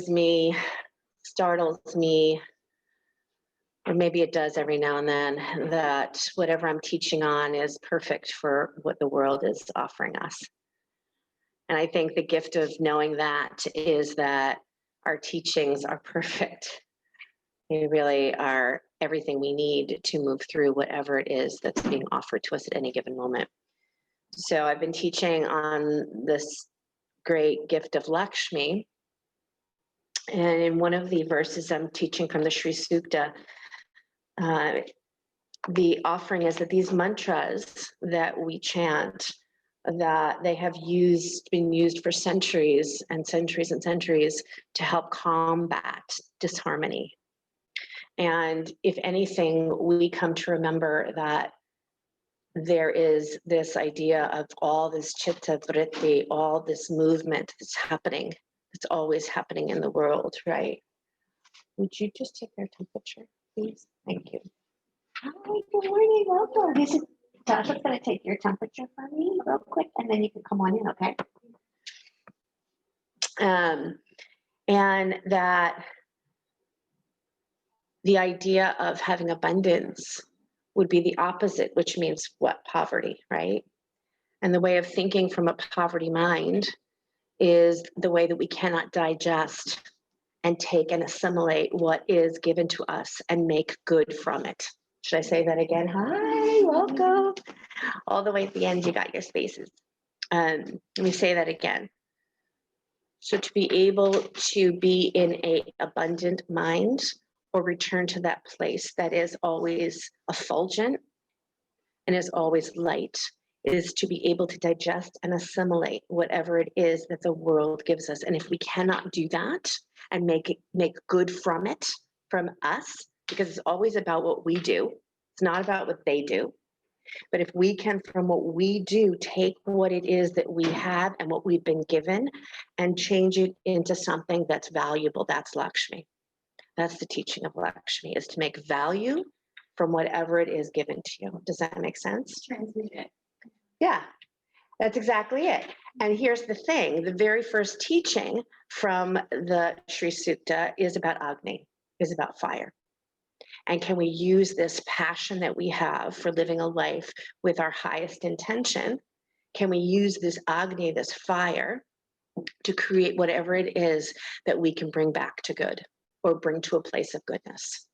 me, startles me, or maybe it does every now and then, that whatever I'm teaching on is perfect for what the world is offering us. And I think the gift of knowing that is that our teachings are perfect. They really are everything we need to move through whatever it is that's being offered to us at any given moment. So I've been teaching on this great gift of Lakshmi. And in one of the verses I'm teaching from the Sri Sukta, the offering is that these mantras that we chant, that they have been used for centuries and centuries and centuries to help combat disharmony. And if anything, we come to remember that there is this idea of all this chitta vritti, all this movement that's happening. It's always happening in the world, right? Would you just take their temperature, please? Thank you. Hi, good morning, welcome. Tasha's going to take your temperature for me real quick, and then you can come on in, okay? And that the idea of having abundance would be the opposite, which means what? Poverty, right? And the way of thinking from a poverty mind is the way that we cannot digest and take and assimilate what is given to us and make good from it. Should I say that again? Hi, welcome. All the way at the end, you got your spaces. Let me say that again. So to be able to be in an abundant mind or return to that place that is always effulgent and is always light, is to be able to digest and assimilate whatever it is that the world gives us. And if we cannot do that and make good from it, from us, because it's always about what we do, it's not about what they do. But if we can, from what we do, take what it is that we have and what we've been given and change it into something that's valuable, that's Lakshmi. That's the teaching of Lakshmi, is to make value from whatever it is given to you. Does that make sense? Transmute it. Yeah, that's exactly it. And here's the thing, the very first teaching from the Sri Sukta is about Agni, is about fire. And can we use this passion that we have for living a life with our highest intention? Can we use this Agni, this fire, to create whatever it is that we can bring back to good or bring to a place of goodness?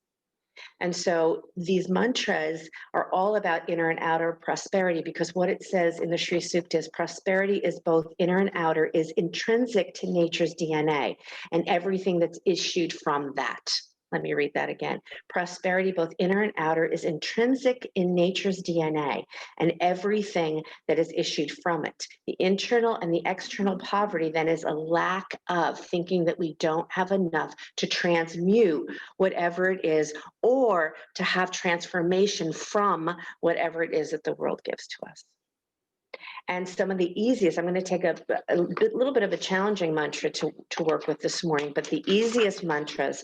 And so these mantras are all about inner and outer prosperity, because what it says in the Sri Sukta is prosperity is both inner and outer, is intrinsic to nature's DNA and everything that's issued from that. Let me read that again. Prosperity, both inner and outer, is intrinsic in nature's DNA and everything that is issued from it. The internal and the external poverty then is a lack of thinking that we don't have enough to transmute whatever it is, or to have transformation from whatever it is that the world gives to us. And some of the easiest, I'm going to take a little bit of a challenging mantra to work with this morning, but the easiest mantras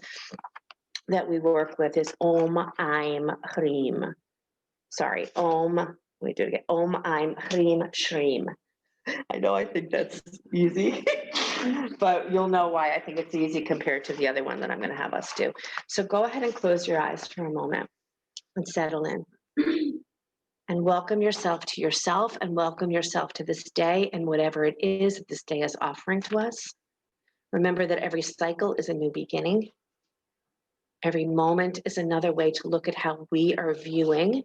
that we work with is Om Aim Hreem. Sorry, Om, let me do it again. Om Aim Hreem Shreem. I know, I think that's easy, but you'll know why I think it's easy compared to the other one that I'm going to have us do. So go ahead and close your eyes for a moment and settle in. And welcome yourself to yourself, and welcome yourself to this day and whatever it is that this day is offering to us. Remember that every cycle is a new beginning. Every moment is another way to look at how we are viewing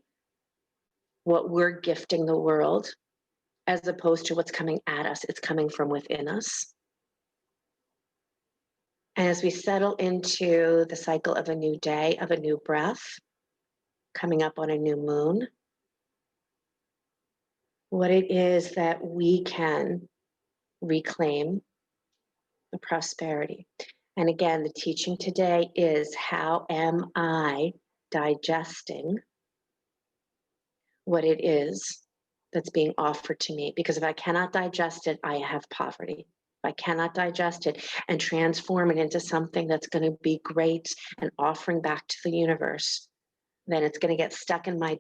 what we're gifting the world, as opposed to what's coming at us. It's coming from within us. And as we settle into the cycle of a new day, of a new breath, coming up on a new moon, what it is that we can reclaim the prosperity. And again, the teaching today is, how am I digesting what it is that's being offered to me? Because if I cannot digest it, I have poverty. If I cannot digest it and transform it into something that's going to be great and offering back to the universe, then it's going to get stuck in my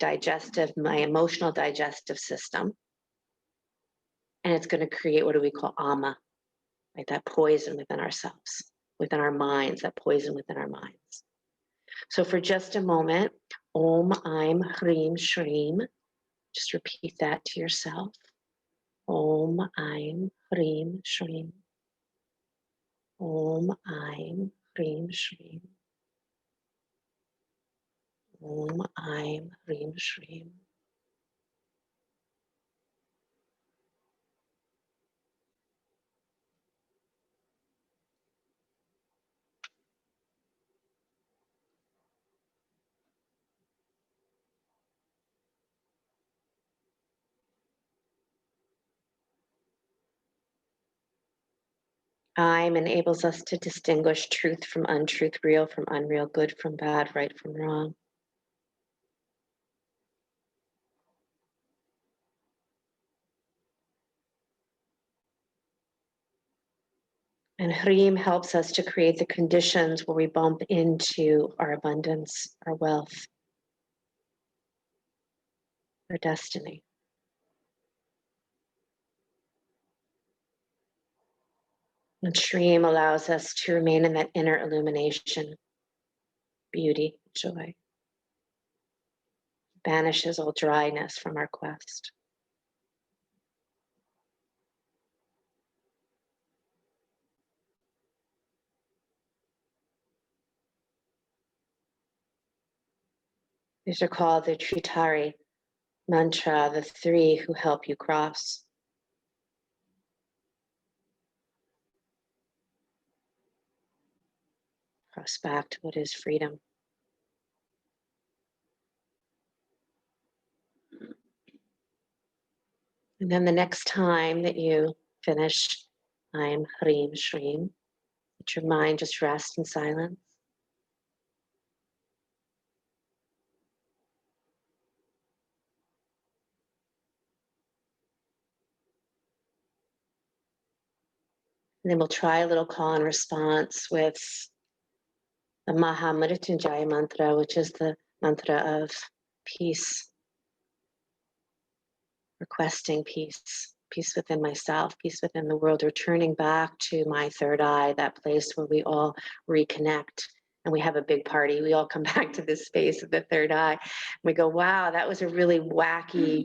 emotional digestive system. And it's going to create what do we call ama, right? That poison within ourselves. within our minds, that poison within our minds. So for just a moment, Om Aim Hrim Shrim. Just repeat that to yourself. Om Aim Hrim Shrim. Om Aim Hrim Shrim. Om Aim Hrim Shrim. Aim enables us to distinguish truth from untruth, real from unreal, good from bad, right from wrong. And Hrim helps us to create the conditions where we bump into our abundance, our wealth, our destiny. And Shrim allows us to remain in that inner illumination, beauty, joy. Banishes all dryness from our quest. These are called the Tritari mantra, the three who help you cross. Cross back to what is freedom. And then the next time that you finish, I'm Hrim Shrim, let your mind just rest in silence. And then we'll try a little call and response with the Maha Mrityunjaya mantra, which is the mantra of peace, requesting peace, peace within myself, peace within the world, returning back to my third eye, that place where we all reconnect and we have a big party. We all come back to this space of the third eye. And we go, wow, that was a really wacky,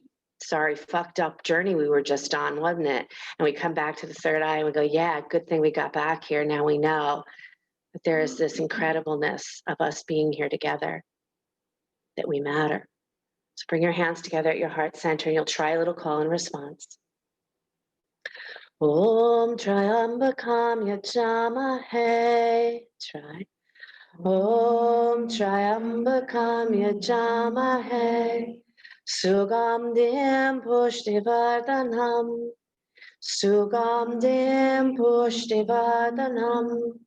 fucked up journey we were just on, wasn't it? And we come back to the third eye and we go, yeah, good thing we got back here. Now we know that there is this incredibleness of us being here together, that we matter. So bring your hands together at your heart center and you'll try a little call and response. Om Triambakam Yajamahe. Try. Om Triambakam Yajamahe. Sugam Dim Pushtivardhanam. Sugam Dim Pushtivardhanam.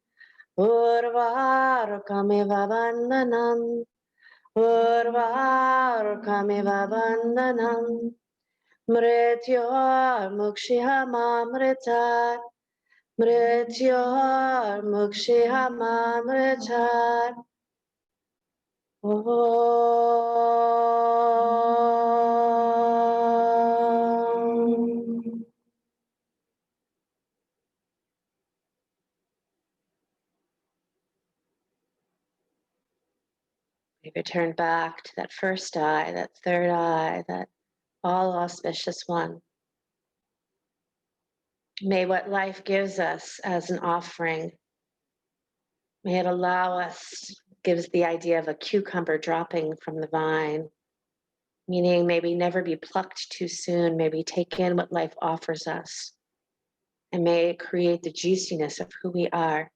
Urvarukamiva Vandhanam. Urvarukamiva Vandhanam. Mrityor Mukshihama Mrityor Mukshihama Om. Maybe turn back to that first eye, that third eye, that all auspicious one. May what life gives us as an offering, may it allow us, gives the idea of a cucumber dropping from the vine, meaning maybe never be plucked too soon, maybe take in what life offers us, and may it create the juiciness of who we are.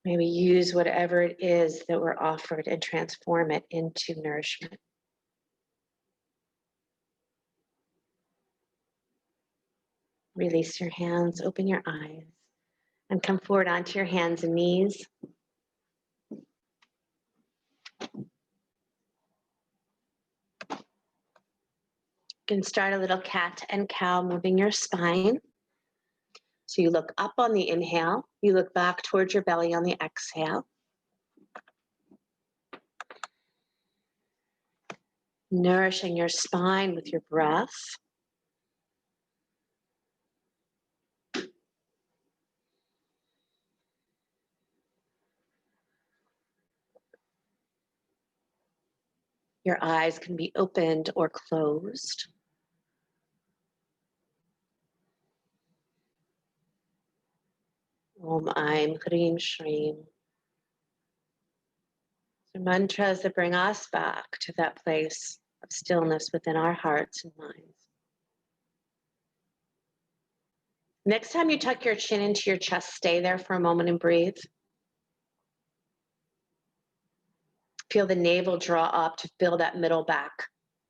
May we use whatever it is that we're offered and transform it into nourishment. Release your hands, open your eyes, and come forward onto your hands and knees. You can start a little cat and cow, moving your spine. So you look up on the inhale, you look back towards your belly on the exhale. Nourishing your spine with your breath. Your eyes can be opened or closed. Om Aim Hrim Shrim. The mantras that bring us back to that place of stillness within our hearts and minds. Next time you tuck your chin into your chest, stay there for a moment and breathe. Feel the navel draw up to fill that middle back.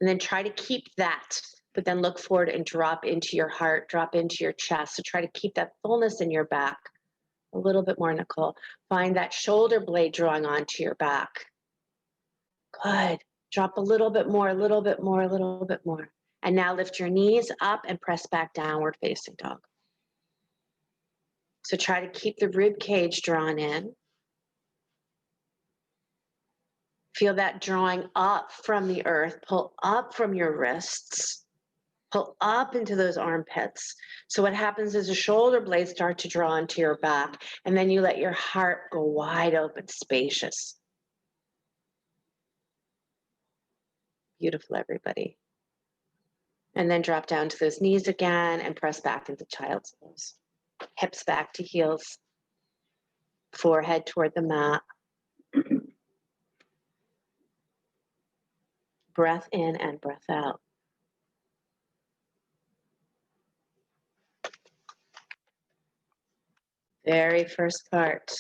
And then try to keep that, but then look forward and drop into your heart, drop into your chest. So try to keep that fullness in your back. A little bit more, Nicole. Find that shoulder blade drawing onto your back. Good. Drop a little bit more, a little bit more, a little bit more. And now lift your knees up and press back downward facing dog. So try to keep the rib cage drawn in. Feel that drawing up from the earth, pull up from your wrists, pull up into those armpits. So what happens is the shoulder blades start to draw into your back, and then you let your heart go wide open, spacious. Beautiful, everybody. And then drop down to those knees again and press back into child's pose. Hips back to heels, forehead toward the mat. Breath in and breath out. Very first part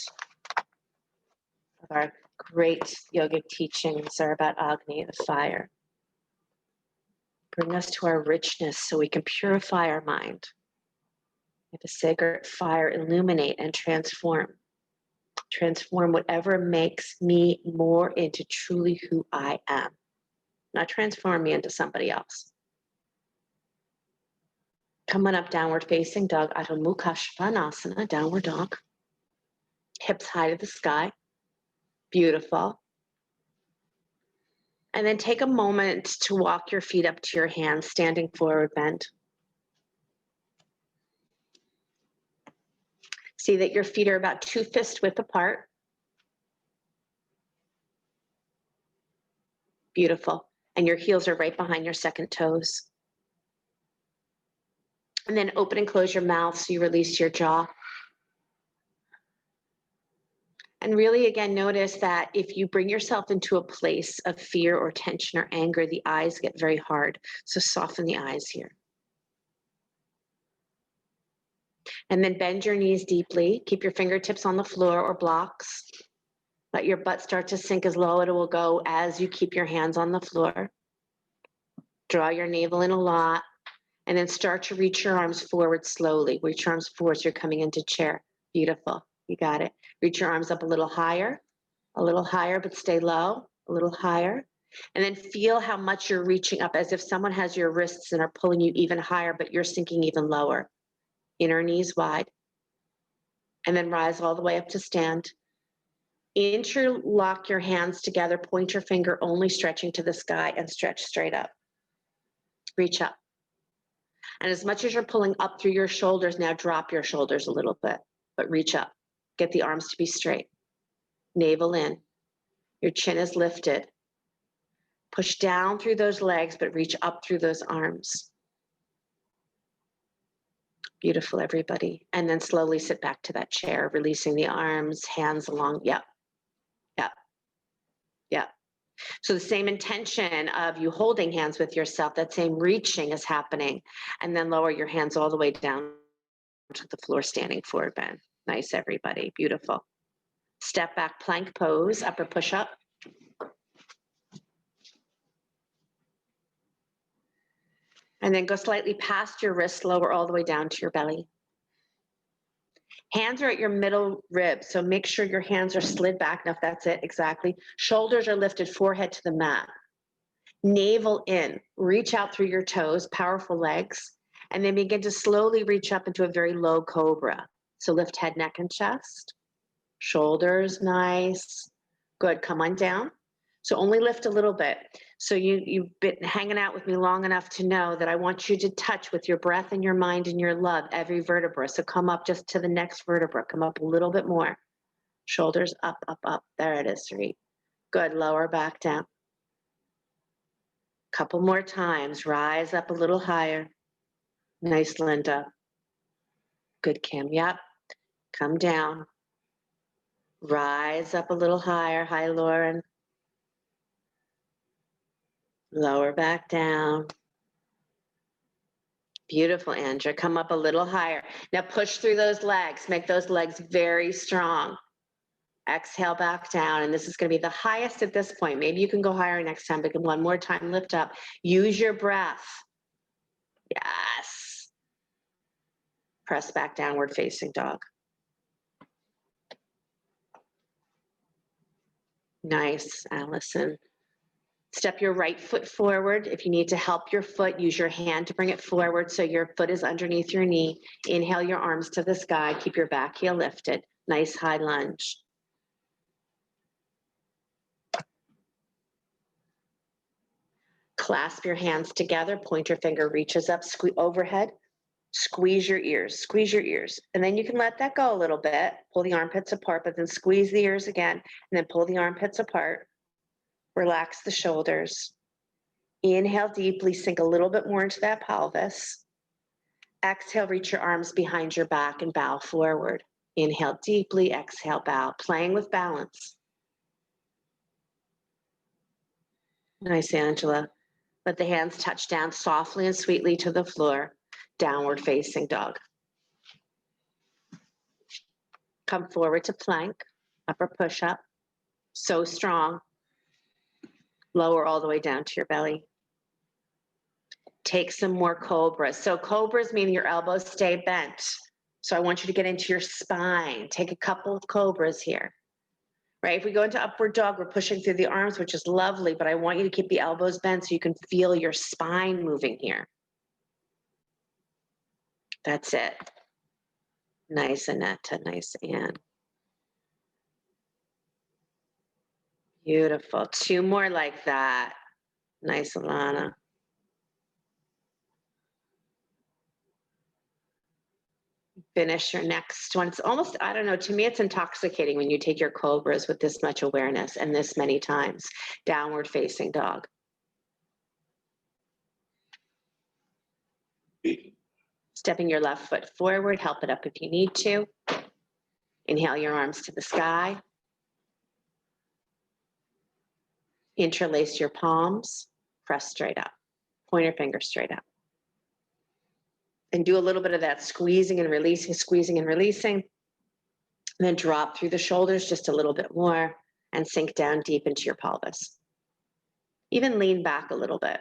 of our great yogic teachings are about Agni, the fire. Bring us to our richness so we can purify our mind. Let the sacred fire illuminate and transform. Transform whatever makes me more into truly who I am. Not transform me into somebody else. Come on up, downward facing dog, Adho Mukha Svanasana, downward dog. Hips high to the sky. Beautiful. And then take a moment to walk your feet up to your hands, standing forward bend. See that your feet are about 2 fist width apart. Beautiful. And your heels are right behind your second toes. And then open and close your mouth so you release your jaw. And really, again, notice that if you bring yourself into a place of fear or tension or anger, the eyes get very hard. So soften the eyes here. And then bend your knees deeply. Keep your fingertips on the floor or blocks. Let your butt start to sink as low as it will go as you keep your hands on the floor. Draw your navel in a lot. And then start to reach your arms forward slowly. Reach your arms forward so you're coming into chair. Beautiful. You got it. Reach your arms up a little higher, but stay low, a little higher. And then feel how much you're reaching up, as if someone has your wrists and are pulling you even higher, but you're sinking even lower. Inner knees wide. And then rise all the way up to stand. Interlock your hands together, point your finger only stretching to the sky, and stretch straight up. Reach up. And as much as you're pulling up through your shoulders, now drop your shoulders a little bit, but reach up. Get the arms to be straight. Navel in. Your chin is lifted. Push down through those legs, but reach up through those arms. Beautiful, everybody. And then slowly sit back to that chair, releasing the arms, hands along. Yep. Yep. Yep. So the same intention of you holding hands with yourself, that same reaching is happening. And then lower your hands all the way down to the floor, standing forward bend. Nice, everybody. Beautiful. Step back plank pose, upper push up. And then go slightly past your wrist, lower all the way down to your belly. Hands are at your middle rib, so make sure your hands are slid back enough. That's it, exactly. Shoulders are lifted, forehead to the mat. Navel in, reach out through your toes, powerful legs, and then begin to slowly reach up into a very low cobra. So lift head, neck, and chest. Shoulders, nice. Good, come on down. So only lift a little bit. So you've been hanging out with me long enough to know that I want you to touch with your breath and your mind and your love every vertebra. So come up just to the next vertebra. Come up a little bit more. Shoulders up, up, up. There it is, 3. Good, lower back down. Couple more times. Rise up a little higher. Nice, Linda. Good, Kim. Yep. Come down. Rise up a little higher. Hi, Lauren. Lower back down. Beautiful, Andrea. Come up a little higher. Now push through those legs. Make those legs very strong. Exhale back down. And this is going to be the highest at this point. Maybe you can go higher next time, but one more time, lift up. Use your breath. Yes. Press back, downward facing dog. Nice, Allison. Step your right foot forward. If you need to help your foot, use your hand to bring it forward so your foot is underneath your knee. Inhale your arms to the sky. Keep your back heel lifted. Nice high lunge. Clasp your hands together. Pointer finger reaches up, squeeze overhead. Squeeze your ears, squeeze your ears. And then you can let that go a little bit. Pull the armpits apart, but then squeeze the ears again, and then pull the armpits apart. Relax the shoulders. Inhale deeply, sink a little bit more into that pelvis. Exhale, reach your arms behind your back and bow forward. Inhale deeply, exhale, bow. Playing with balance. Nice, Angela. Let the hands touch down softly and sweetly to the floor. Downward facing dog. Come forward to plank, upper push-up. So strong. Lower all the way down to your belly. Take some more cobras. So cobras mean your elbows stay bent. So I want you to get into your spine. Take a couple of cobras here. Right? If we go into upward dog, we're pushing through the arms, which is lovely, but I want you to keep the elbows bent so you can feel your spine moving here. That's it. Nice, Annetta. Nice, Anne. Beautiful. Two more like that. Nice, Alana. Finish your next one. It's almost, I don't know, to me it's intoxicating when you take your cobras with this much awareness and this many times. Downward facing dog. Stepping your left foot forward, help it up if you need to. Inhale your arms to the sky. Interlace your palms, press straight up. Pointer finger straight up. And do a little bit of that squeezing and releasing. And then drop through the shoulders just a little bit more and sink down deep into your pelvis. Even lean back a little bit.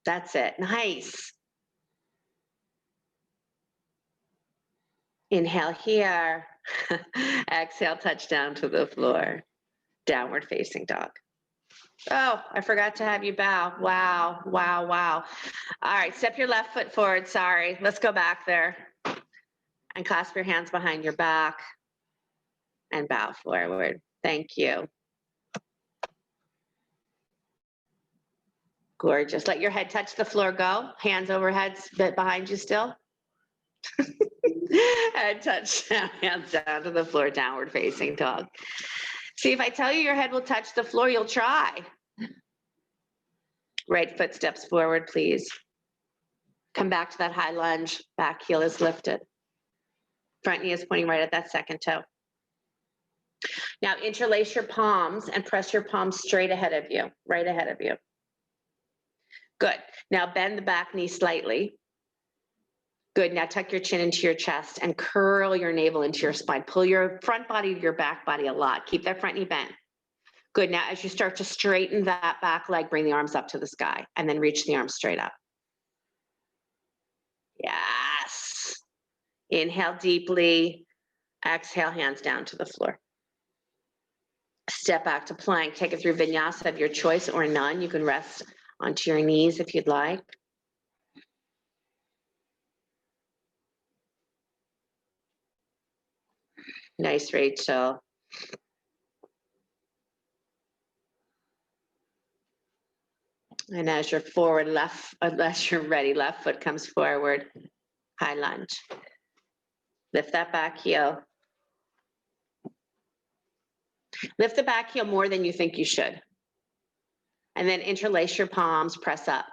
That's it. Nice. Inhale here. Exhale, touch down to the floor. Downward facing dog. Oh, I forgot to have you bow. Wow, wow, wow. All right, step your left foot forward. Sorry. Let's go back there. And clasp your hands behind your back and bow forward. Thank you. Gorgeous. Let your head touch the floor. Go. Hands overhead, bit behind you still. Head touch down, hands down to the floor, downward facing dog. See, if I tell you your head will touch the floor, you'll try. Right foot steps forward, please. Come back to that high lunge. Back heel is lifted. Front knee is pointing right at that second toe. Now interlace your palms and press your palms straight ahead of you, right ahead of you. Good. Now bend the back knee slightly. Good. Now tuck your chin into your chest and curl your navel into your spine. Pull your front body to your back body a lot. Keep that front knee bent. Good. Now as you start to straighten that back leg, bring the arms up to the sky and then reach the arms straight up. Yes. Inhale deeply. Exhale, hands down to the floor. Step back to plank. Take it through vinyasa of your choice or none. You can rest onto your knees if you'd like. Nice, Rachel. And as you're forward, unless you're ready, left foot comes forward, high lunge. Lift that back heel. Lift the back heel more than you think you should. And then interlace your palms, press up.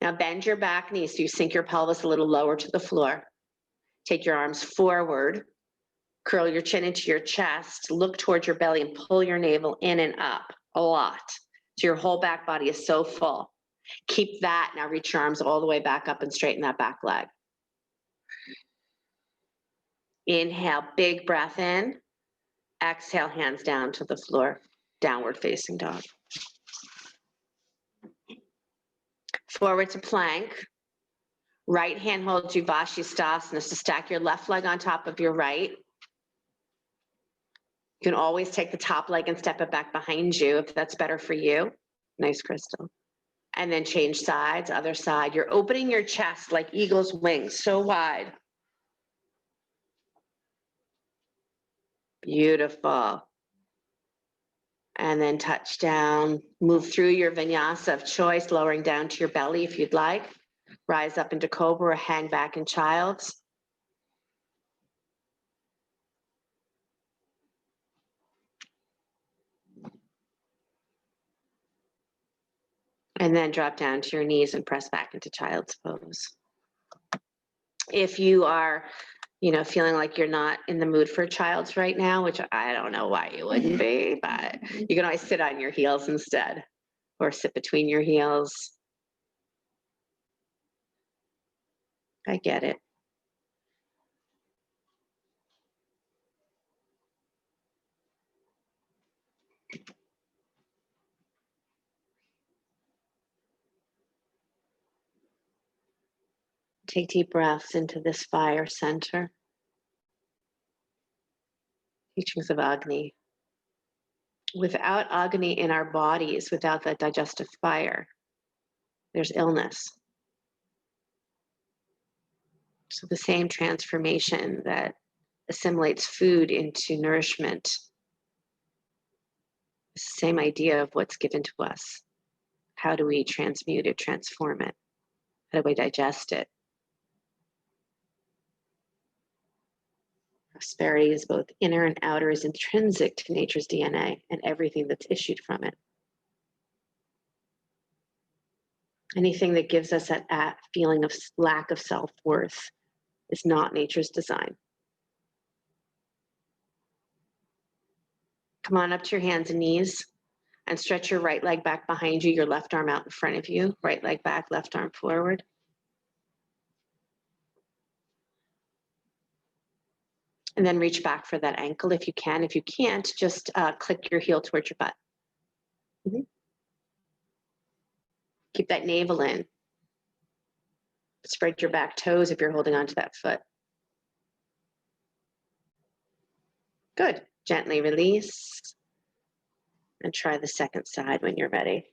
Now bend your back knee so you sink your pelvis a little lower to the floor. Take your arms forward, curl your chin into your chest, look towards your belly and pull your navel in and up a lot. So your whole back body is so full. Keep that. Now reach your arms all the way back up and straighten that back leg. Inhale, big breath in. Exhale, hands down to the floor, downward facing dog. Forward to plank. Right hand holds you Vashisthasana, so stack your left leg on top of your right. You can always take the top leg and step it back behind you if that's better for you. Nice, Crystal. And then change sides, other side. You're opening your chest like eagle's wings, so wide. Beautiful. And then touch down. Move through your vinyasa of choice, lowering down to your belly if you'd like. Rise up into cobra or hang back in child's. And then drop down to your knees and press back into child's pose. If you are, feeling like you're not in the mood for child's right now, which I don't know why you wouldn't be, but you can always sit on your heels instead or sit between your heels. I get it. Take deep breaths into this fire center. Teachings of Agni. Without Agni in our bodies, without that digestive fire, there's illness. So the same transformation that assimilates food into nourishment is the same idea of what's given to us. How do we transmute it, transform it? How do we digest it? Prosperity is both inner and outer, is intrinsic to nature's DNA and everything that's issued from it. Anything that gives us that feeling of lack of self-worth is not nature's design. Come on up to your hands and knees and stretch your right leg back behind you, your left arm out in front of you, right leg back, left arm forward. And then reach back for that ankle if you can. If you can't, just click your heel towards your butt. Mm-hmm. Keep that navel in. Spread your back toes if you're holding onto that foot. Good. Gently release. And try the second side when you're ready.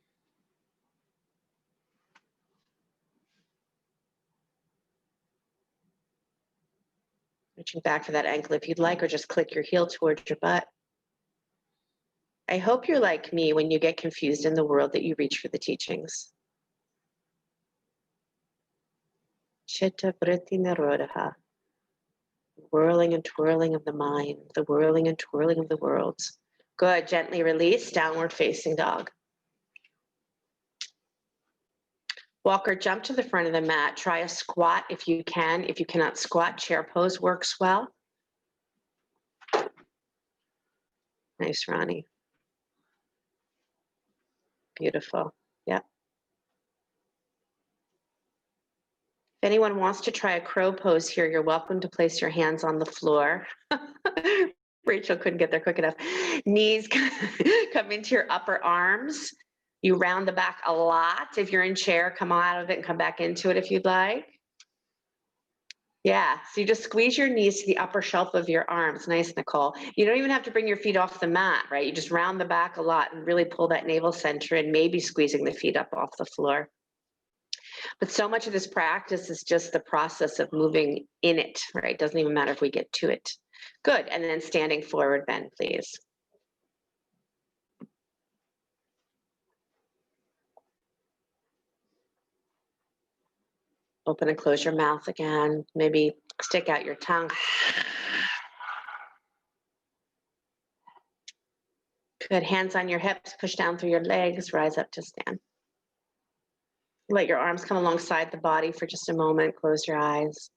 Reaching back for that ankle if you'd like, or just click your heel towards your butt. I hope you're like me when you get confused in the world that you reach for the teachings. Chitta vritti nirodha. Whirling and twirling of the mind, the whirling and twirling of the worlds. Good, gently release, downward facing dog. Walk or jump to the front of the mat. Try a squat if you can. If you cannot squat, chair pose works well. Nice, Ronnie. Beautiful. Yep. If anyone wants to try a crow pose here, you're welcome to place your hands on the floor. Rachel couldn't get there quick enough. Knees come into your upper arms. You round the back a lot. If you're in chair, come out of it and come back into it if you'd like. Yeah, so you just squeeze your knees to the upper shelf of your arms. Nice, Nicole. You don't even have to bring your feet off the mat, right? You just round the back a lot and really pull that navel center in, maybe squeezing the feet up off the floor. But so much of this practice is just the process of moving in it, right? It doesn't even matter if we get to it. Good, and then standing forward bend, please. Open and close your mouth again. Maybe stick out your tongue. Good. Hands on your hips, push down through your legs, rise up to stand. Let your arms come alongside the body for just a moment. Close your eyes.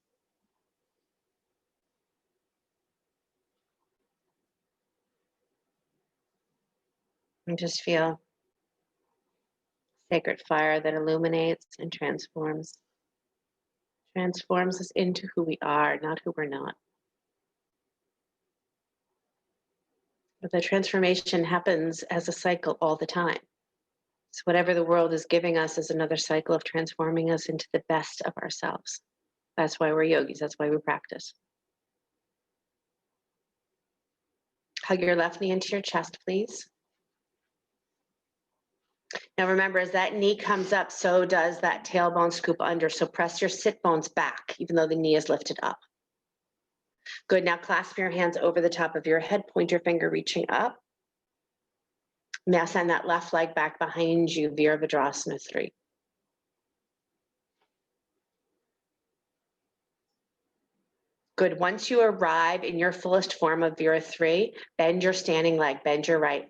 And just feel sacred fire that illuminates and transforms us into who we are, not who we're not. But the transformation happens as a cycle all the time. So whatever the world is giving us is another cycle of transforming us into the best of ourselves. That's why we're yogis. That's why we practice. Hug your left knee into your chest, please. Now remember, as that knee comes up, so does that tailbone scoop under. So press your sit bones back, even though the knee is lifted up. Good. Now clasp your hands over the top of your head, point your finger reaching up. Now send that left leg back behind you, Virabhadrasana 3. Good. Once you arrive in your fullest form of Vira 3, bend your standing leg, bend your right.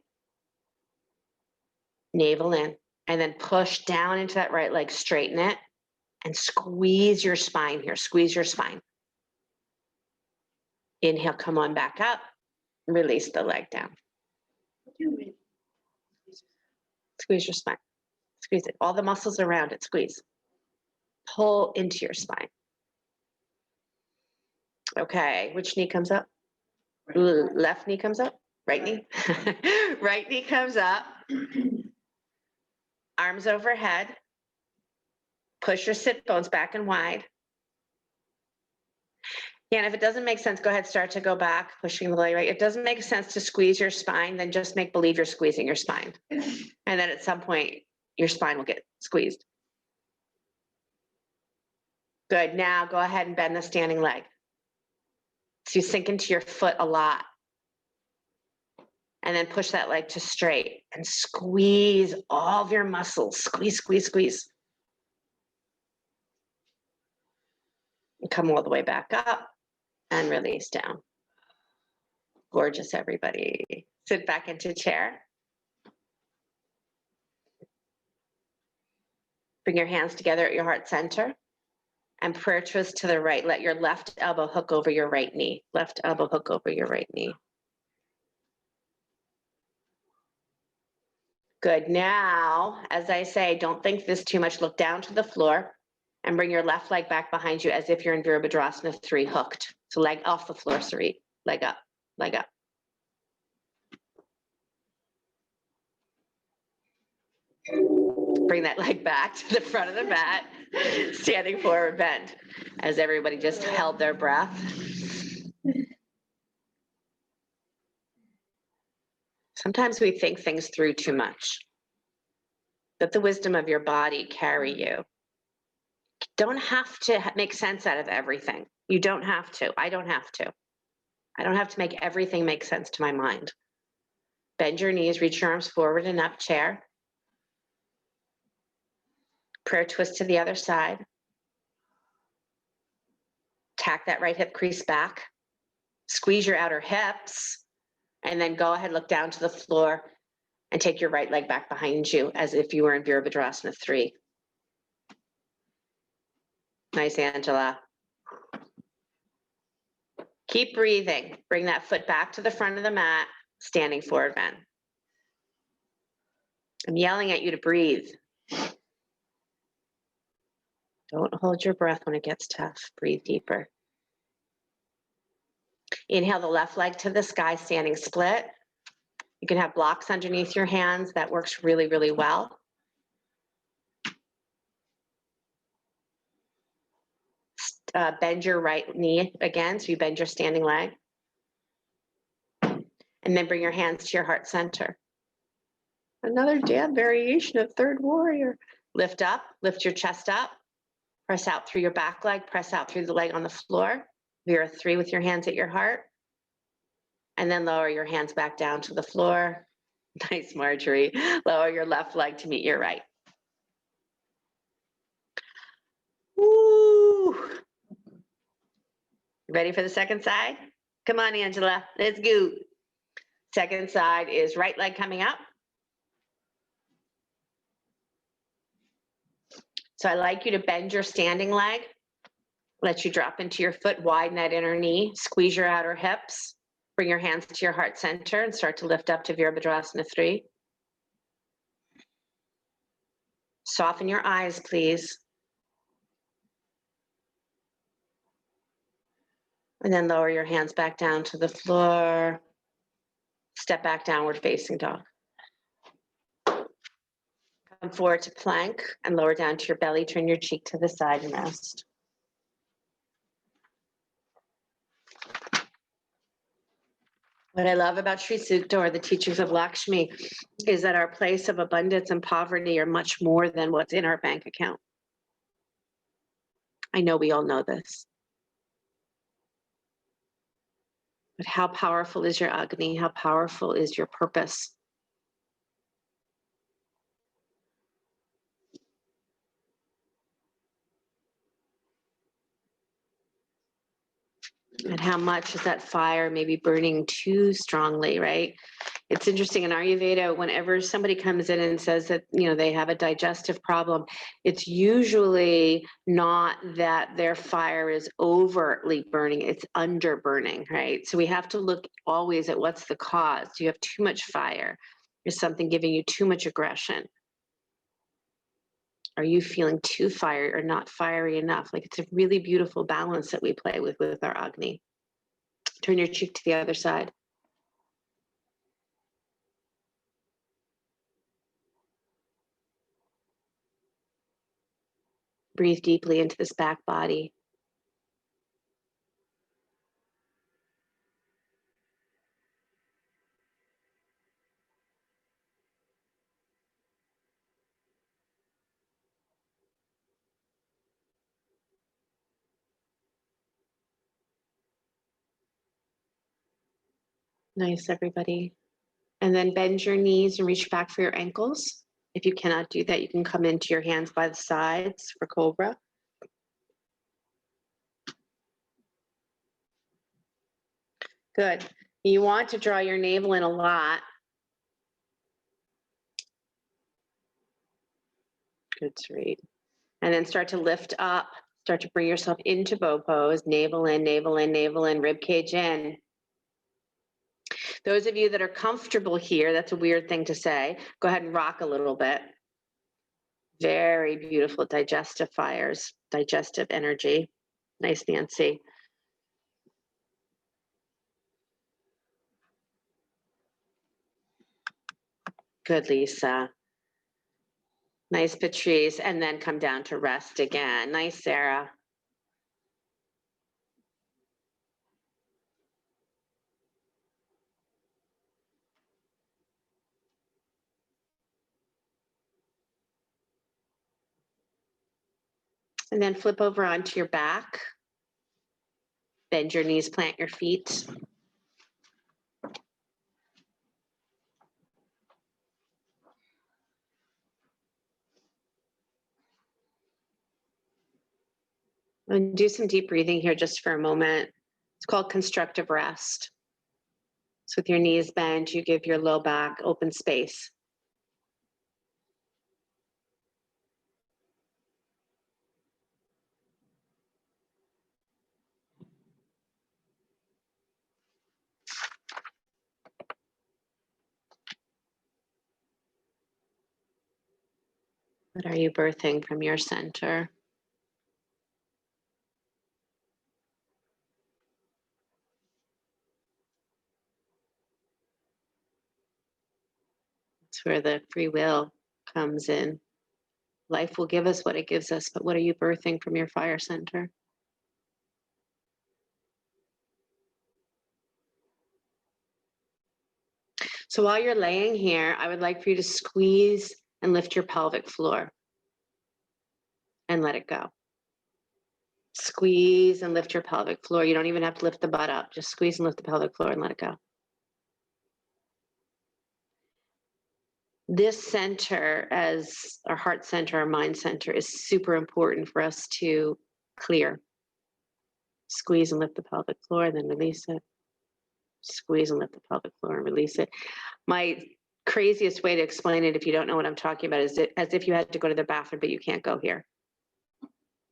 Navel in, and then push down into that right leg, straighten it, and squeeze your spine here, squeeze your spine. Inhale, come on back up, release the leg down. Squeeze your spine, squeeze it. All the muscles around it, squeeze. Pull into your spine. Okay, which knee comes up? Left knee comes up, right knee? Right knee comes up. Arms overhead. Push your sit bones back and wide. Yeah, and if it doesn't make sense, go ahead, start to go back, pushing the leg right. If it doesn't make sense to squeeze your spine, then just make believe you're squeezing your spine. And then at some point, your spine will get squeezed. Good, now go ahead and bend the standing leg. So you sink into your foot a lot. And then push that leg to straight and squeeze all of your muscles. Squeeze, squeeze, squeeze. And come all the way back up and release down. Gorgeous, everybody. Sit back into chair. Bring your hands together at your heart center and prayer twist to the right. Let your left elbow hook over your right knee. Left elbow hook over your right knee. Good. Now, as I say, don't think this too much. Look down to the floor and bring your left leg back behind you as if you're in Virabhadrasana 3 hooked. So leg off the floor, Sarit. Leg up, leg up. Bring that leg back to the front of the mat, standing forward bend, as everybody just held their breath. Sometimes we think things through too much. Let the wisdom of your body carry you. Don't have to make sense out of everything. You don't have to. I don't have to. I don't have to make everything make sense to my mind. Bend your knees, reach your arms forward and up, chair. Prayer twist to the other side. Tack that right hip crease back. Squeeze your outer hips. And then go ahead, look down to the floor and take your right leg back behind you as if you were in Virabhadrasana 3. Nice, Angela. Keep breathing. Bring that foot back to the front of the mat, standing forward bend. I'm yelling at you to breathe. Don't hold your breath when it gets tough. Breathe deeper. Inhale the left leg to the sky, standing split. You can have blocks underneath your hands. That works really, really well. Bend your right knee again, so you bend your standing leg. And then bring your hands to your heart center. Another damn variation of third warrior. Lift up, lift your chest up. Press out through your back leg, press out through the leg on the floor. Vira 3 with your hands at your heart. And then lower your hands back down to the floor. Nice, Marjorie. Lower your left leg to meet your right. Woo! Ready for the second side? Come on, Angela, let's go. Second side is right leg coming up. So I like you to bend your standing leg. Let you drop into your foot, widen that inner knee, squeeze your outer hips, bring your hands to your heart center and start to lift up to Virabhadrasana 3. Soften your eyes, please. And then lower your hands back down to the floor. Step back, downward facing dog. Come forward to plank and lower down to your belly. Turn your cheek to the side and rest. What I love about Sri Sukta, or the teachings of Lakshmi, is that our place of abundance and poverty are much more than what's in our bank account. I know we all know this. But how powerful is your Agni? How powerful is your purpose? And how much is that fire maybe burning too strongly, right? It's interesting in Ayurveda, whenever somebody comes in and says that, they have a digestive problem, it's usually not that their fire is overtly burning, it's under burning, right? So we have to look always at what's the cause. Do you have too much fire? Is something giving you too much aggression? Are you feeling too fiery or not fiery enough? Like, it's a really beautiful balance that we play with our Agni. Turn your cheek to the other side. Breathe deeply into this back body. Nice, everybody. And then bend your knees and reach back for your ankles. If you cannot do that, you can come into your hands by the sides for Cobra. Good. You want to draw your navel in a lot. Good, sweet. And then start to lift up. Start to bring yourself into bow pose. Navel in, navel in, navel in, rib cage in. Those of you that are comfortable here, that's a weird thing to say, go ahead and rock a little bit. Very beautiful digestive fires, digestive energy. Nice, Nancy. Good, Lisa. Nice, Patrice. And then come down to rest again. Nice, Sarah. And then flip over onto your back. Bend your knees, plant your feet. And do some deep breathing here just for a moment. It's called constructive rest. So with your knees bent, you give your low back open space. What are you birthing from your center? It's where the free will comes in. Life will give us what it gives us, but what are you birthing from your fire center? So while you're laying here, I would like for you to squeeze and lift your pelvic floor and let it go. Squeeze and lift your pelvic floor. You don't even have to lift the butt up. Just squeeze and lift the pelvic floor and let it go. This center, as our heart center, our mind center, is super important for us to clear. Squeeze and lift the pelvic floor and then release it. Squeeze and lift the pelvic floor and release it. My craziest way to explain it, if you don't know what I'm talking about, is as if you had to go to the bathroom, but you can't go here.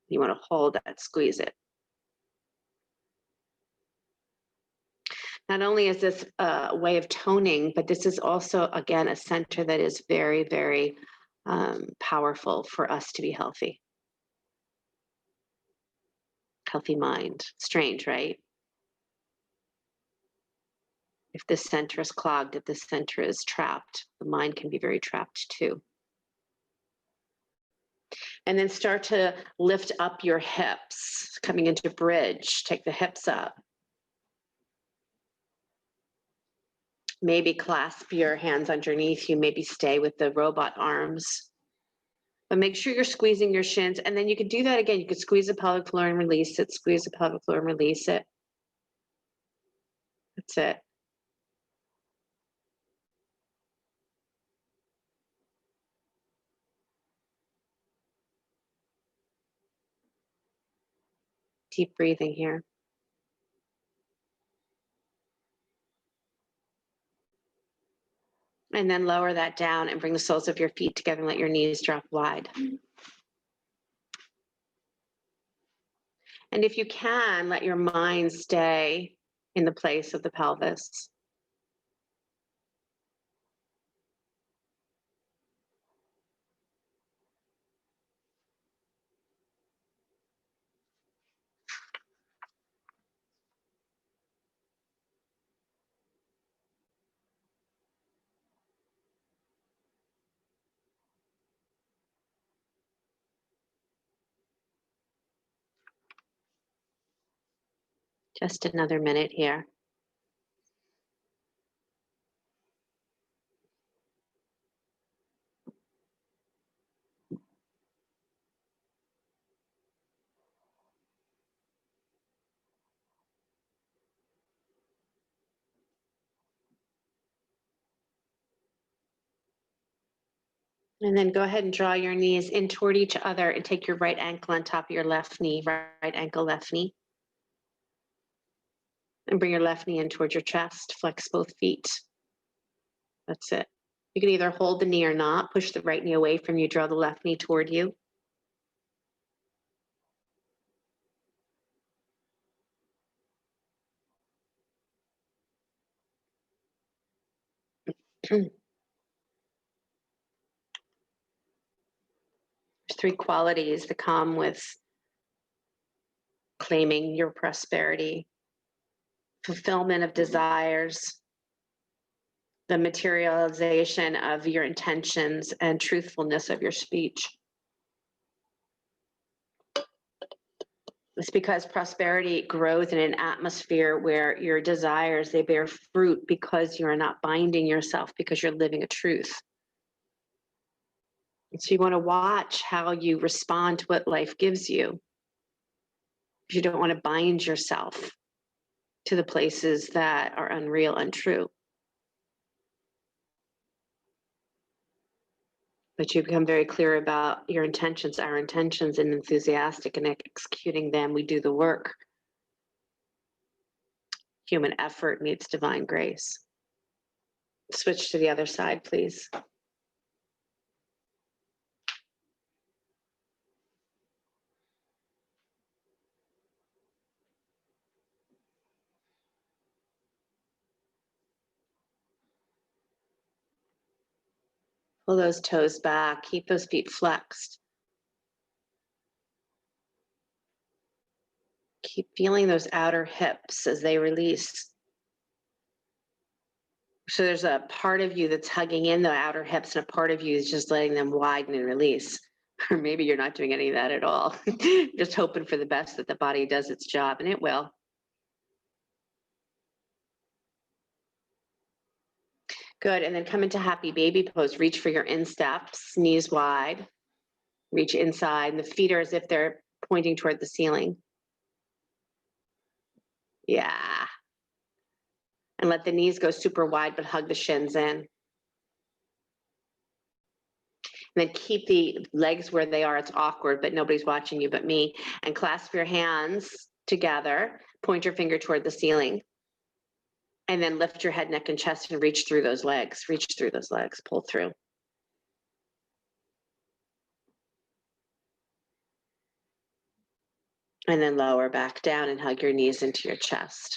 You want to hold that, squeeze it. Not only is this a way of toning, but this is also, again, a center that is very, very powerful for us to be healthy. Healthy mind. Strange, right? If this center is clogged, if this center is trapped, the mind can be very trapped too. And then start to lift up your hips, coming into bridge. Take the hips up. Maybe clasp your hands underneath you, maybe stay with the robot arms. But make sure you're squeezing your shins. And then you could do that again. You could squeeze the pelvic floor and release it, squeeze the pelvic floor and release it. That's it. Deep breathing here. And then lower that down and bring the soles of your feet together and let your knees drop wide. And if you can, let your mind stay in the place of the pelvis. Just another minute here. And then go ahead and draw your knees in toward each other and take your right ankle on top of your left knee, right ankle, left knee. And bring your left knee in towards your chest, flex both feet. That's it. You can either hold the knee or not, push the right knee away from you, draw the left knee toward you. There's three qualities that come with claiming your prosperity: fulfillment of desires, the materialization of your intentions, and truthfulness of your speech. It's because prosperity grows in an atmosphere where your desires, they bear fruit because you're not binding yourself, because you're living a truth. And so you want to watch how you respond to what life gives you. You don't want to bind yourself to the places that are unreal, untrue. But you become very clear about your intentions, our intentions, and enthusiastic in executing them. We do the work. Human effort meets divine grace. Switch to the other side, please. Pull those toes back. Keep those feet flexed. Keep feeling those outer hips as they release. So there's a part of you that's hugging in the outer hips, and a part of you is just letting them widen and release. Or maybe you're not doing any of that at all. Just hoping for the best that the body does its job, and it will. Good, and then come into happy baby pose. Reach for your insteps, knees wide. Reach inside, and the feet are as if they're pointing toward the ceiling. Yeah. And let the knees go super wide, but hug the shins in. And then keep the legs where they are. It's awkward, but nobody's watching you but me. And clasp your hands together. Point your finger toward the ceiling. And then lift your head, neck, and chest and reach through those legs. Reach through those legs, pull through. And then lower back down and hug your knees into your chest.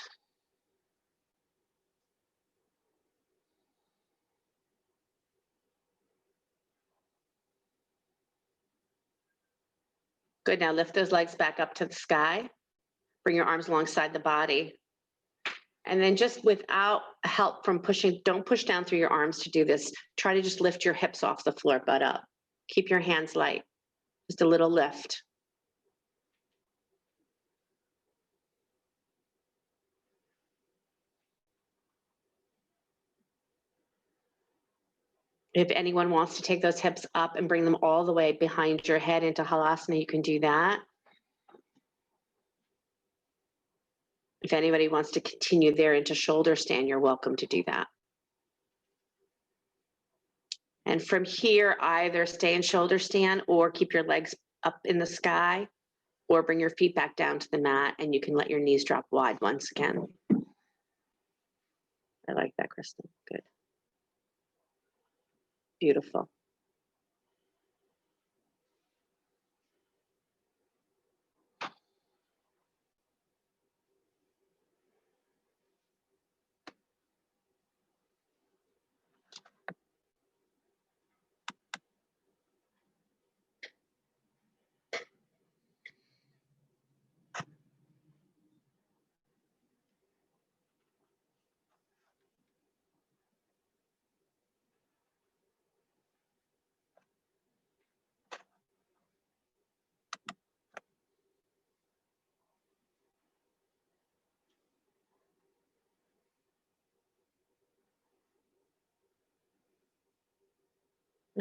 Good, now lift those legs back up to the sky. Bring your arms alongside the body. And then just without help from pushing, don't push down through your arms to do this. Try to just lift your hips off the floor, butt up. Keep your hands light, just a little lift. If anyone wants to take those hips up and bring them all the way behind your head into Halasana, you can do that. If anybody wants to continue there into shoulder stand, you're welcome to do that. And from here, either stay in shoulder stand or keep your legs up in the sky, or bring your feet back down to the mat, and you can let your knees drop wide once again. I like that, Kristen. Good. Beautiful.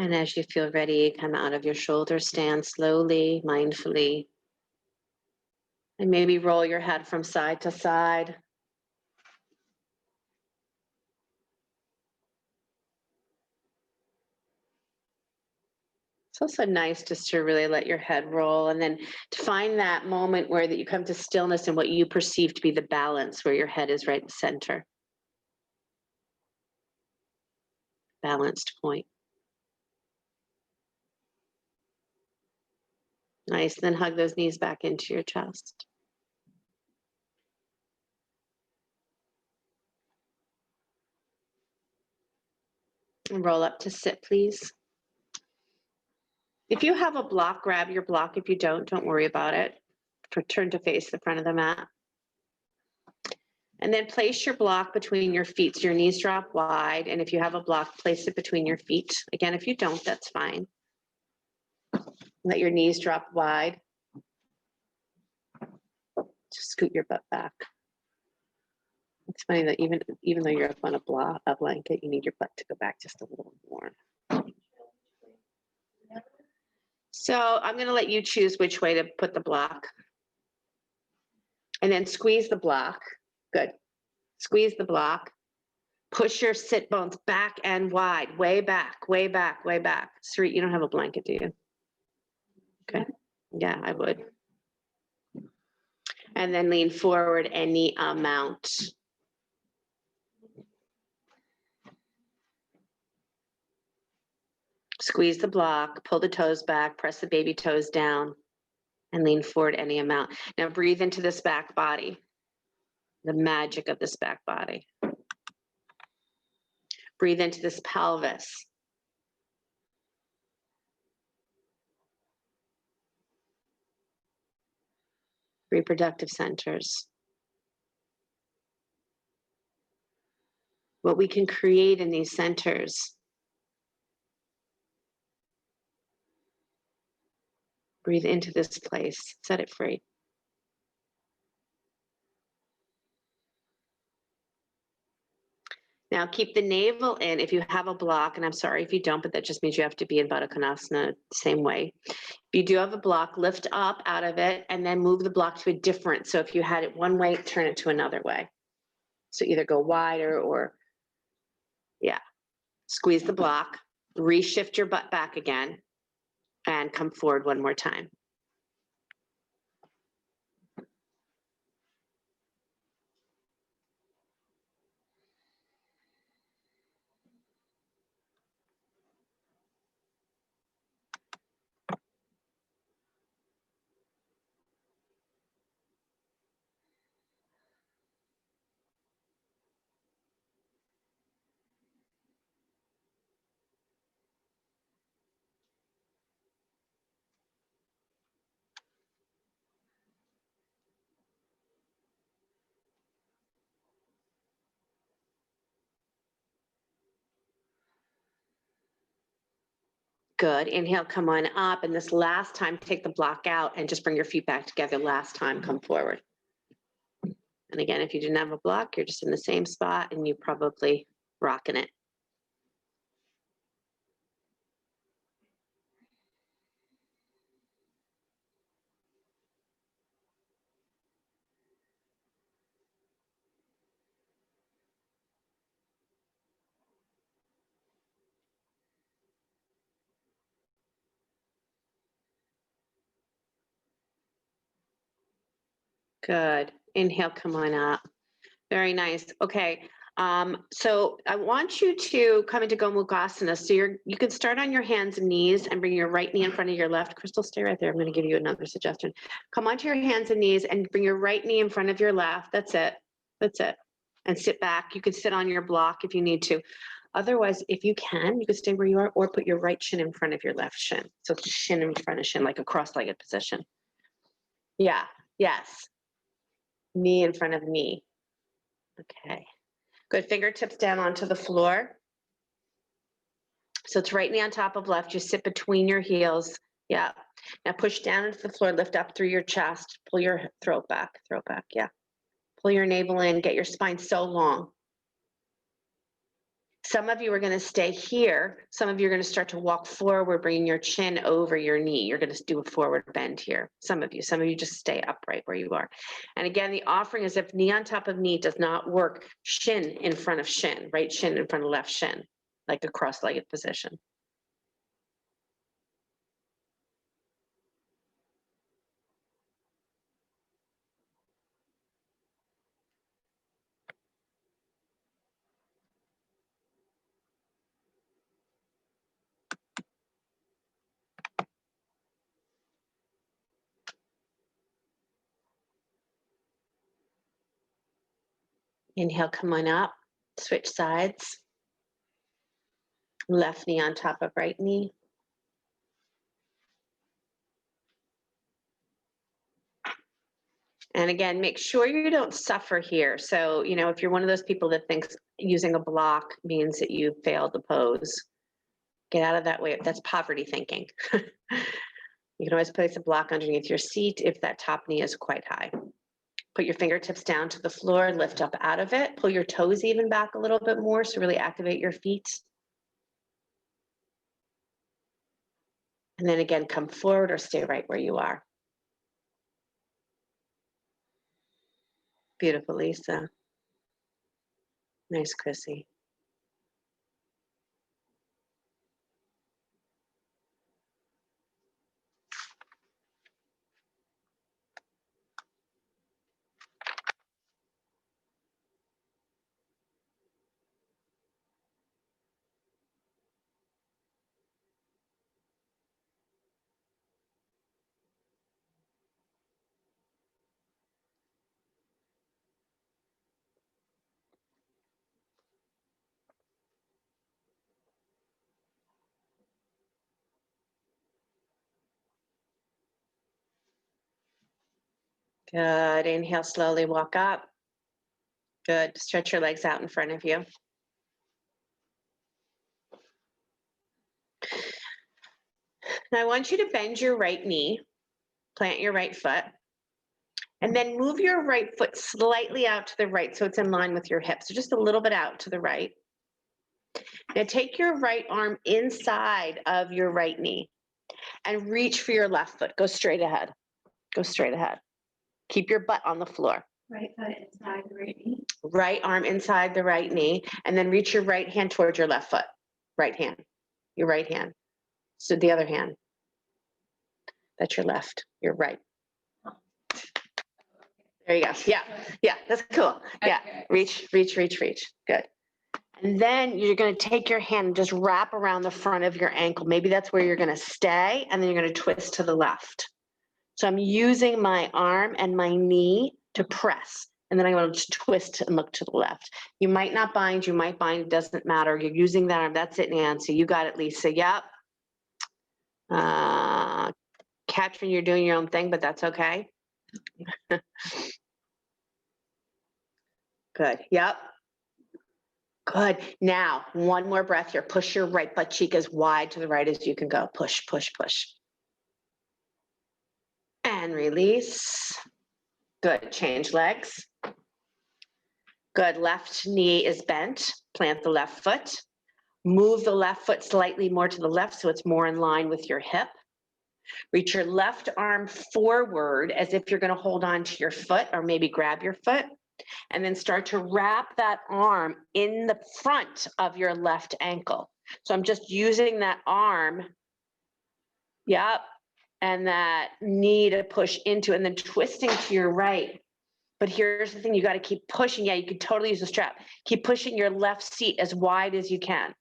And as you feel ready, come out of your shoulder stand slowly, mindfully. And maybe roll your head from side to side. It's also nice just to really let your head roll, and then to find that moment where that you come to stillness and what you perceive to be the balance, where your head is right in the center. Balanced point. Nice, then hug those knees back into your chest. And roll up to sit, please. If you have a block, grab your block. If you don't worry about it. Turn to face the front of the mat. And then place your block between your feet so your knees drop wide. And if you have a block, place it between your feet. Again, if you don't, that's fine. Let your knees drop wide. Just scoot your butt back. It's funny that even though you're up on a blanket, you need your butt to go back just a little more. So I'm going to let you choose which way to put the block. And then squeeze the block. Good. Squeeze the block. Push your sit bones back and wide, way back, way back, way back. Sri, you don't have a blanket, do you? Okay. Yeah, I would. And then lean forward any amount. Squeeze the block, pull the toes back, press the baby toes down, and lean forward any amount. Now breathe into this back body, the magic of this back body. Breathe into this pelvis. Reproductive centers. What we can create in these centers. Breathe into this place, set it free. Now keep the navel in if you have a block, and I'm sorry if you don't, but that just means you have to be in Baddha Konasana the same way. If you do have a block, lift up out of it and then move the block to a different. So if you had it one way, turn it to another way. So either go wider or, yeah. Squeeze the block, reshift your butt back again, and come forward one more time. Good. Inhale, come on up. And this last time, take the block out and just bring your feet back together. Last time, come forward. And again, if you didn't have a block, you're just in the same spot and you're probably rocking it. Good. Inhale, come on up. Very nice. Okay. So I want you to come into Gomukhasana. So you can start on your hands and knees and bring your right knee in front of your left. Crystal, stay right there. I'm going to give you another suggestion. Come onto your hands and knees and bring your right knee in front of your left. That's it. That's it. And sit back. You could sit on your block if you need to. Otherwise, if you can, you could stay where you are or put your right shin in front of your left shin. So it's shin in front of shin, like a cross-legged position. Yeah. Yes. Knee in front of knee. Okay. Good. Fingertips down onto the floor. So it's right knee on top of left. You sit between your heels. Yeah. Now push down into the floor, lift up through your chest, pull your throat back. Yeah. Pull your navel in, get your spine so long. Some of you are going to stay here. Some of you are going to start to walk forward, bringing your chin over your knee. You're going to do a forward bend here. Some of you just stay upright where you are. And again, the offering is if knee on top of knee does not work, shin in front of shin, right shin in front of left shin, like a cross-legged position. Inhale, come on up, switch sides. Left knee on top of right knee. And again, make sure you don't suffer here. So, if you're one of those people that thinks using a block means that you failed the pose, get out of that way. That's poverty thinking. You can always place a block underneath your seat if that top knee is quite high. Put your fingertips down to the floor, lift up out of it, pull your toes even back a little bit more, so really activate your feet. And then again, come forward or stay right where you are. Beautiful, Lisa. Nice, Chrissy. Good. Inhale, slowly walk up. Good. Stretch your legs out in front of you. Now I want you to bend your right knee, plant your right foot, and then move your right foot slightly out to the right so it's in line with your hips. So just a little bit out to the right. Now take your right arm inside of your right knee and reach for your left foot. Go straight ahead. Go straight ahead. Keep your butt on the floor. Right foot inside the right knee. Right arm inside the right knee, and then reach your right hand towards your left foot. Right hand. Your right hand. So the other hand. That's your left. Your right. There you go. Yeah, that's cool. Yeah, reach. Good. And then you're going to take your hand and just wrap around the front of your ankle. Maybe that's where you're going to stay, and then you're going to twist to the left. So I'm using my arm and my knee to press, and then I'm going to just twist and look to the left. You might not bind, you might bind, it doesn't matter. You're using that arm. That's it, Nancy. You got it, Lisa. Yep. Catherine, you're doing your own thing, but that's okay. Good. Yep. Good. Now, one more breath here. Push your right butt cheek as wide to the right as you can go. Push, push, push. And release. Good. Change legs. Good. Left knee is bent. Plant the left foot. Move the left foot slightly more to the left so it's more in line with your hip. Reach your left arm forward as if you're going to hold on to your foot or maybe grab your foot. And then start to wrap that arm in the front of your left ankle. So I'm just using that arm, yep, and that knee to push into, and then twisting to your right. But here's the thing, you got to keep pushing. Yeah, you could totally use a strap. Keep pushing your left seat as wide as you can.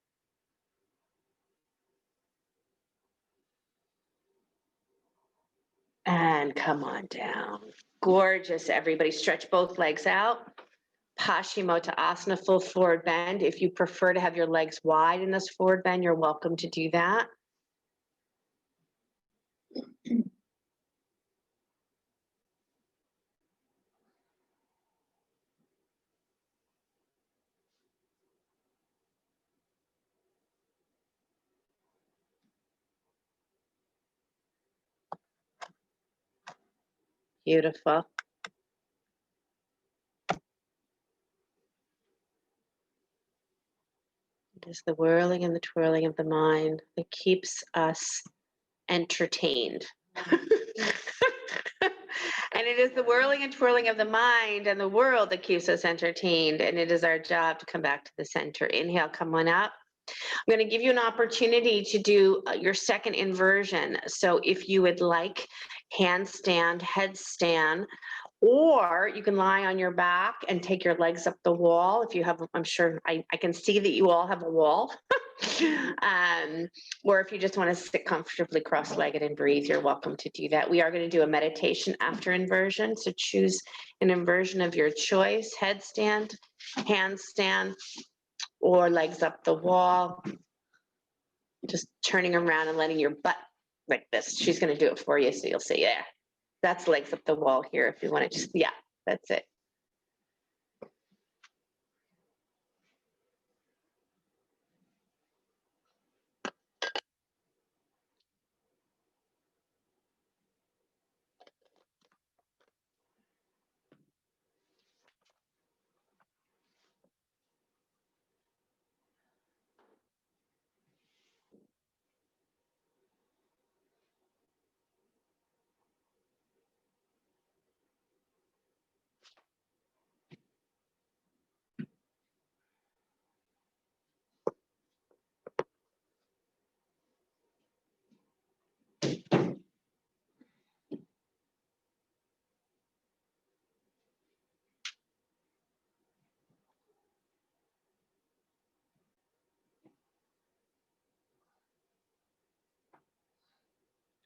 And come on down. Gorgeous, everybody. Stretch both legs out. Paschimottanasana, full forward bend. If you prefer to have your legs wide in this forward bend, you're welcome to do that. Beautiful. It is the whirling and the twirling of the mind that keeps us entertained. And it is the whirling and twirling of the mind and the world that keeps us entertained. And it is our job to come back to the center. Inhale, come on up. I'm going to give you an opportunity to do your second inversion. So if you would like handstand, headstand, or you can lie on your back and take your legs up the wall. If you have, I'm sure I can see that you all have a wall. Or if you just want to sit comfortably cross-legged and breathe, you're welcome to do that. We are going to do a meditation after inversion. So choose an inversion of your choice, headstand, handstand, or legs up the wall. Just turning around and letting your butt like this. She's going to do it for you, so you'll see there. That's legs up the wall here if you want to just, yeah, that's it.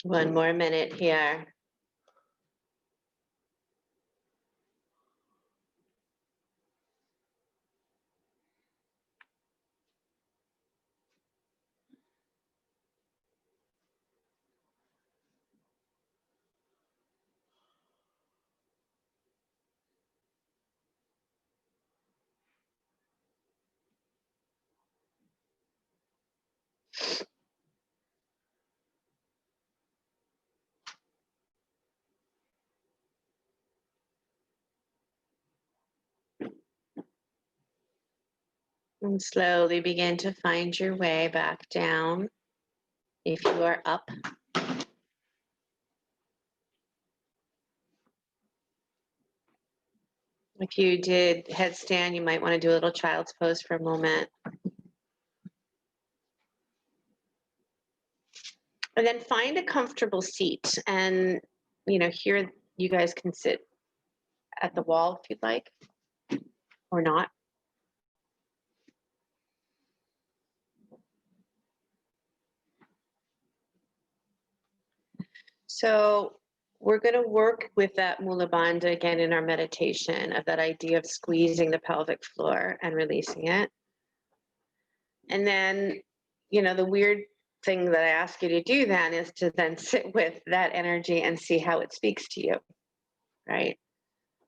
One more minute here. And slowly begin to find your way back down. If you are up, if you did headstand, you might want to do a little child's pose for a moment. And then find a comfortable seat. And, you know, here you guys can sit at the wall if you'd like, or not. So we're going to work with that Mula Bandha again in our meditation, of that idea of squeezing the pelvic floor and releasing it. And then, you know, the weird thing that I ask you to do then is to then sit with that energy and see how it speaks to you, right?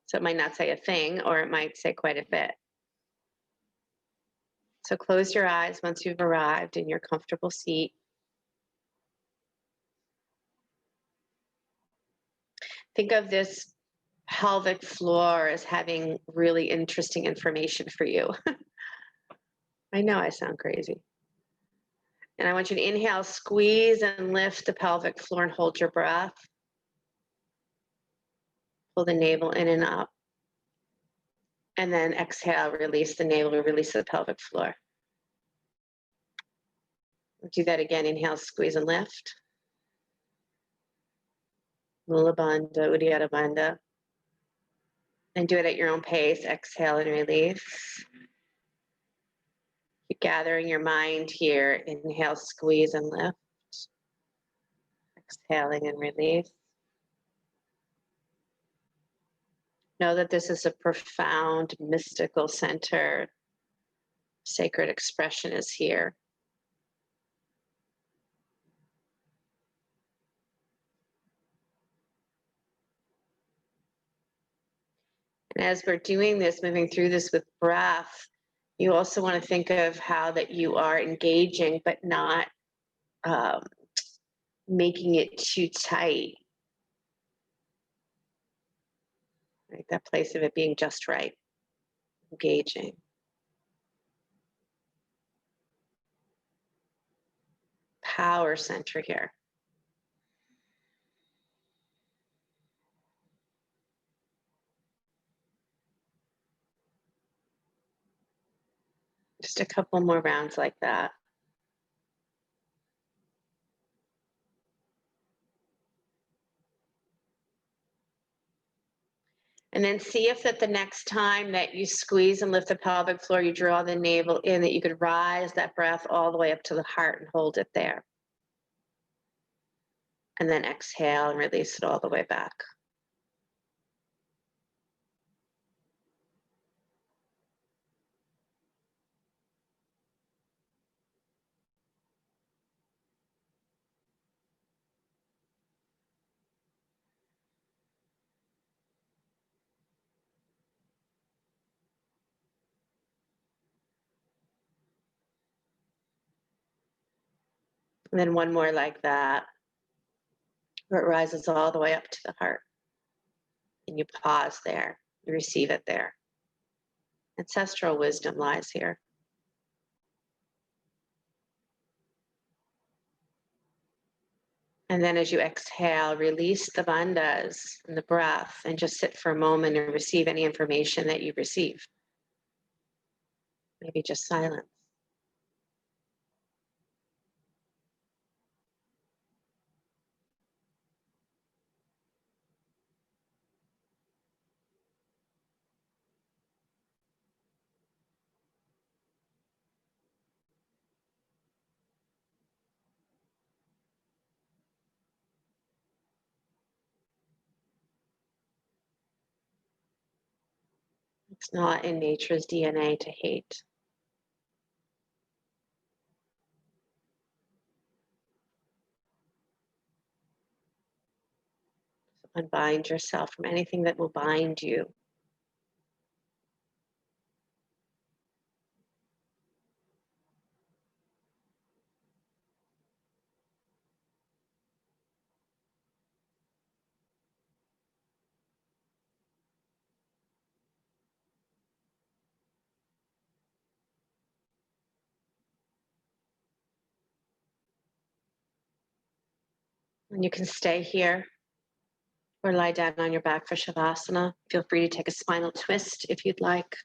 So it might not say a thing, or it might say quite a bit. So close your eyes once you've arrived in your comfortable seat. Think of this pelvic floor as having really interesting information for you. I know I sound crazy. And I want you to inhale, squeeze and lift the pelvic floor and hold your breath. Pull the navel in and up. And then exhale, release the navel, release the pelvic floor. Do that again. Inhale, squeeze and lift. Mula Bandha, Uddiyana Bandha. And do it at your own pace. Exhale and release. Keep gathering your mind here. Inhale, squeeze and lift. Exhaling and release. Know that this is a profound, mystical center. Sacred expression is here. And as we're doing this, moving through this with breath, you also want to think of how that you are engaging, but not making it too tight. Right? That place of it being just right, engaging. Power center here. Just a couple more rounds like that. And then see if that the next time that you squeeze and lift the pelvic floor, you draw the navel in, that you could rise that breath all the way up to the heart and hold it there. And then exhale and release it all the way back. And then one more like that, where it rises all the way up to the heart. And you pause there, you receive it there. Ancestral wisdom lies here. And then as you exhale, release the bandhas and the breath and just sit for a moment and receive any information that you receive. Maybe just silence. It's not in nature's DNA to hate. So unbind yourself from anything that will bind you. And you can stay here or lie down on your back for Shavasana. Feel free to take a spinal twist if you'd like.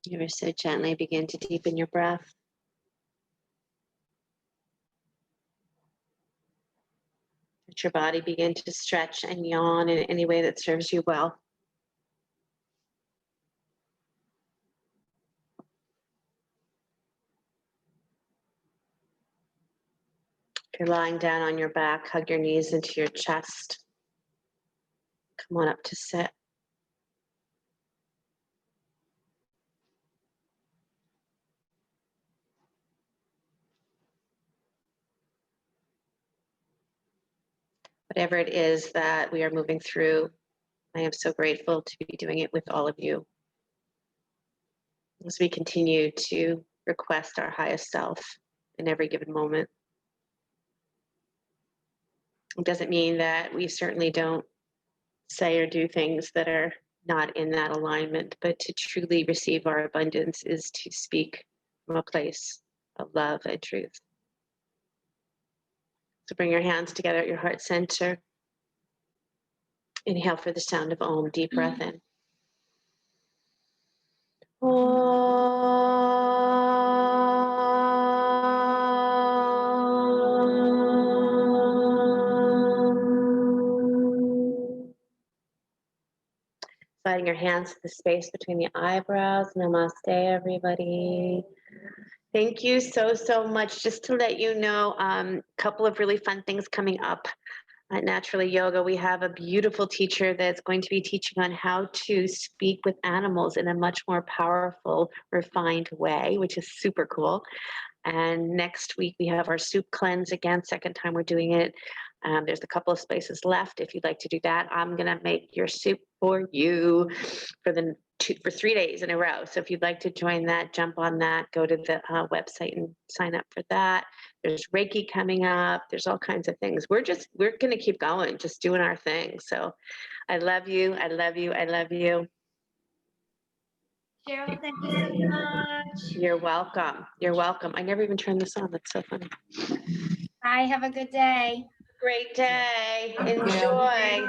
You ever so gently begin to deepen your breath. Let your body begin to stretch and yawn in any way that serves you well. If you're lying down on your back, hug your knees into your chest. Come on up to sit. Whatever it is that we are moving through, I am so grateful to be doing it with all of you. As we continue to request our highest self in every given moment. It doesn't mean that we certainly don't say or do things that are not in that alignment, but to truly receive our abundance is to speak from a place of love and truth. So bring your hands together at your heart center. Inhale for the sound of Om, deep breath in. Sliding your hands to the space between the eyebrows. Namaste, everybody. Thank you so, so much. Just to let you know, a couple of really fun things coming up at Naturally Yoga. We have a beautiful teacher that's going to be teaching on how to speak with animals in a much more powerful, refined way, which is super cool. And next week we have our soup cleanse again, second time we're doing it. There's a couple of spaces left if you'd like to do that. I'm gonna make your soup for you for 3 days in a row. So if you'd like to join that, jump on that, go to the website and sign up for that. There's Reiki coming up. There's all kinds of things. We're gonna keep going, just doing our thing. So I love you. I love you. I love you. Sheryl, thank you so much. You're welcome. You're welcome. I never even turned this on. That's so funny. Bye. Have a good day. Great day. Thank you. Enjoy.